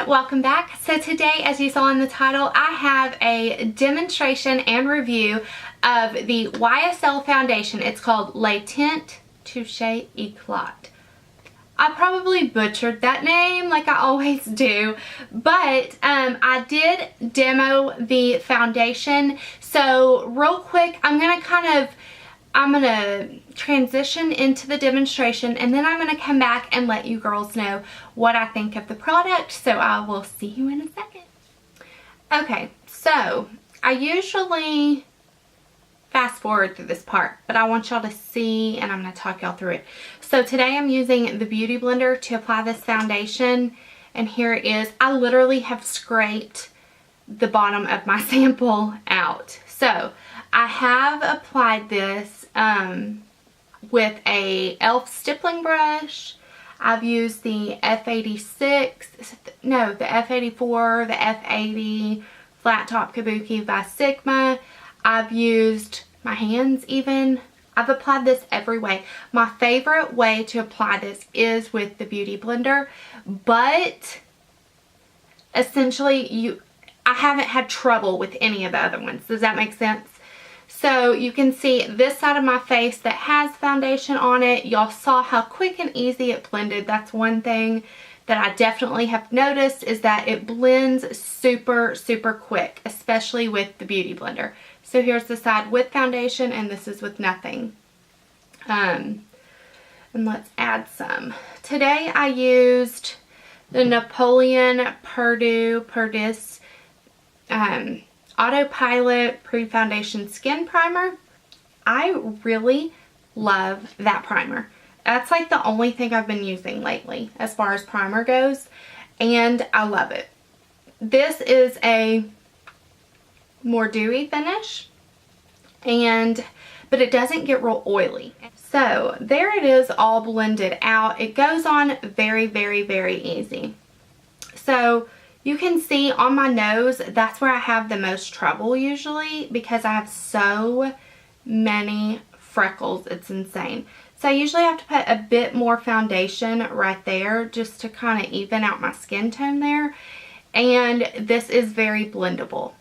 everyone, welcome back. So today, as you saw in the title, I have a demonstration and review of the YSL foundation. It's called Tient, Touche, Eclat. I probably butchered that name like I always do, but I did demo the foundation. So real quick, I'm gonna transition into the demonstration, and then I'm gonna come back and let you girls know what I think of the product. So I will see you in a second. Okay, so I usually fast forward through this part, but I want y'all to see, and I'm gonna talk y'all through it. So today I'm using the Beauty Blender to apply this foundation, and here it is. I literally have scraped the bottom of my sample out. So I have applied this with a e.l.f. stippling brush. I've used the F86, no, the F84, the F80 Flat Top Kabuki by Sigma. I've used my hands even. I've applied this every way. My favorite way to apply this is with the Beauty Blender, but essentially I haven't had trouble with any of the other ones. Does that make sense? So you can see this side of my face that has foundation on it. Y'all saw how quick and easy it blended. That's one thing that I definitely have noticed, is that it blends super, super quick, especially with the Beauty Blender. So here's the side with foundation, and this is with nothing. And let's add some. Today I used the Napoleon Perdis Autopilot Pre-Foundation Skin Primer. I really love that primer. That's like the only thing I've been using lately as far as primer goes, and I love it. This is a more dewy finish, but it doesn't get real oily. So there it is, all blended out. It goes on very, very, very easy. So you can see on my nose, that's where I have the most trouble usually, because I have so many freckles. It's insane. So I usually have to put a bit more foundation right there just to kind of even out my skin tone there. And this is very blendable.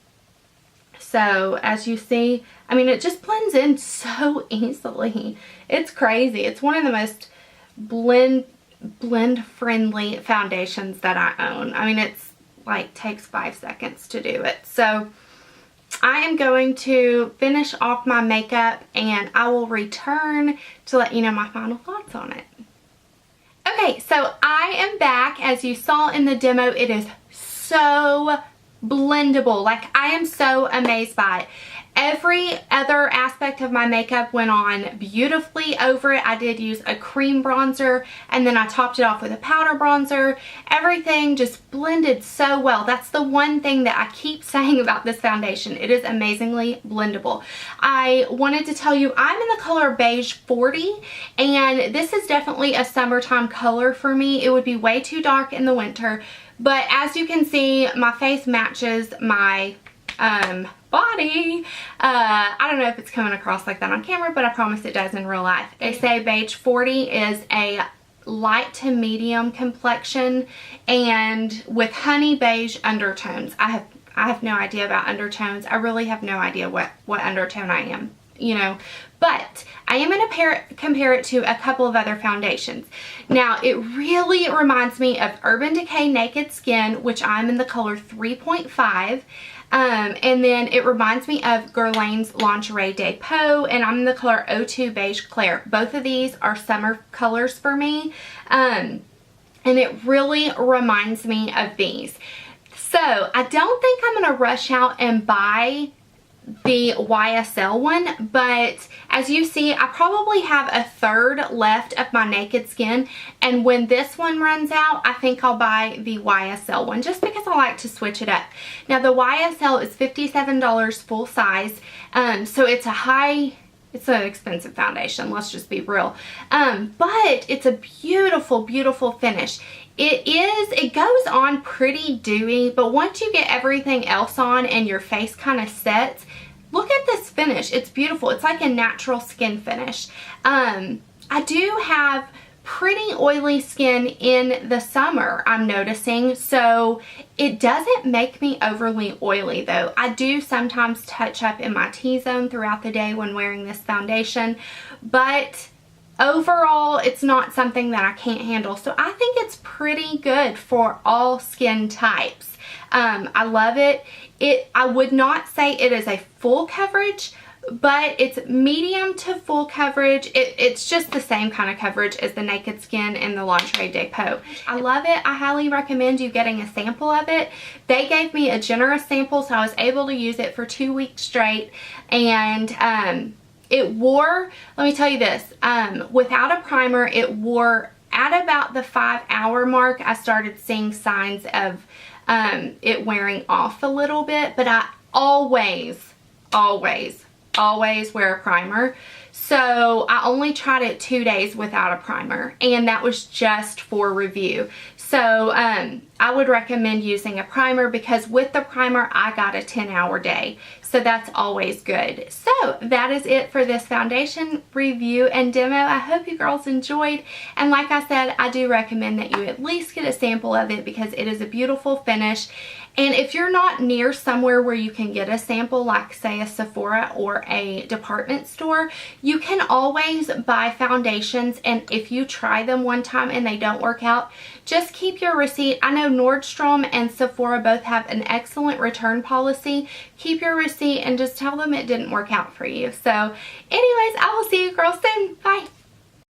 So as you see, I mean, it just blends in so easily. It's crazy. It's one of the most blend friendly foundations that I own. I mean, it's like takes 5 seconds to do it. So I am going to finish off my makeup, and I will return to let you know my final thoughts on it. Okay, so I am back. As you saw in the demo, it is so blendable. Like, I am so amazed by it. Every other aspect of my makeup went on beautifully over it. I did use a cream bronzer, and then I topped it off with a powder bronzer. Everything just blended so well. That's the one thing that I keep saying about this foundation. It is amazingly blendable. I wanted to tell you, I'm in the color beige 40, and this is definitely a summertime color for me. It would be way too dark in the winter, but as you can see, my face matches my body. I don't know if it's coming across like that on camera, but I promise it does in real life. They say beige 40 is a light to medium complexion, and with honey beige undertones. I have no idea about undertones. I really have no idea what undertone I am, you know, but I am going to compare it to a couple of other foundations. Now, it really reminds me of Urban Decay Naked Skin, which I'm in the color 3.5. And then it reminds me of Guerlain's Lingerie Depot, and I'm in the color 02 Beige Claire. Both of these are summer colors for me, and it really reminds me of these. So I don't think I'm going to rush out and buy the YSL one, but as you see, I probably have a third left of my Naked Skin, and when this one runs out, I think I'll buy the YSL one, just because I like to switch it up. Now, the YSL is $57 full size, so it's an expensive foundation, let's just be real, but it's a beautiful, beautiful finish. It goes on pretty dewy, but once you get everything else on and your face kind of sets, look at this finish. It's beautiful. It's like a natural skin finish. I do have pretty oily skin in the summer, I'm noticing. So it doesn't make me overly oily though. I do sometimes touch up in my T-zone throughout the day when wearing this foundation, but overall it's not something that I can't handle. So I think it's pretty good for all skin types. I love it. I would not say it is a full coverage, but it's medium to full coverage. It's just the same kind of coverage as the Naked Skin and the Lingerie Depot. I love it. I highly recommend you getting a sample of it. They gave me a generous sample, so I was able to use it for 2 weeks straight, and it wore, let me tell you this, without a primer, it wore at about the 5-hour mark. I started seeing signs of it wearing off a little bit, but I always wear a primer. So I only tried it 2 days without a primer, and that was just for review. So I would recommend using a primer, because with the primer I got a 10-hour day. So that's always good. So that is it for this foundation review and demo. I hope you girls enjoyed. And like I said, I do recommend that you at least get a sample of it, because it is a beautiful finish. And if you're not near somewhere where you can get a sample, like say a Sephora or a department store, you can always buy foundations, and if you try them one time and they don't work out, just keep your receipt. I know Nordstrom and Sephora both have an excellent return policy. Keep your receipt and just tell them it didn't work out for you. So anyways, I will see you girls soon. Bye.